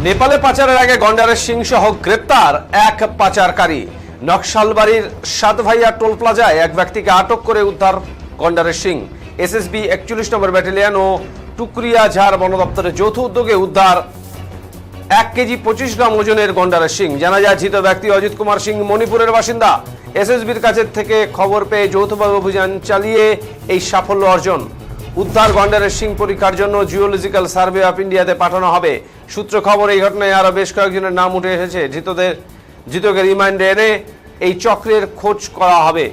নেপালে পাচারের আগে গন্ডারের সিং সহ গ্রেপ্তার এক পাচারকারী। নকশালবাড়ির সাতভাইয়া টোল প্লাজায় এক ব্যক্তিকে আটক করে উদ্ধার গন্ডারের সিং। এসএসবি 41 নম্বর ব্যাটালিয়ন ও টুকরিয়াঝাড় বন দপ্তরের যৌথ উদ্যোগে উদ্ধার 1 কেজি 25 গ্রাম ওজনের গন্ডারের সিং। জানা যায় ধৃত ব্যক্তি অজিত কুমার সিং মণিপুরের বাসিন্দা। এসএসবির কাছে থেকে খবর পেয়ে যৌথভাবে অভিযান চালিয়ে এই সাফল্য অর্জন। উদ্ধার গন্ডারের সিং পরীক্ষার জন্য জিওলজিক্যাল সার্ভে অফ ইন্ডিয়াতে পাঠানো হবে। সূত্র খবর, এই ঘটনায় আরো বেশ কয়েকজনের নাম উঠে এসেছে। ধৃতকে রিমান্ডে এনে এই চক্রের খোঁজ করা হবে।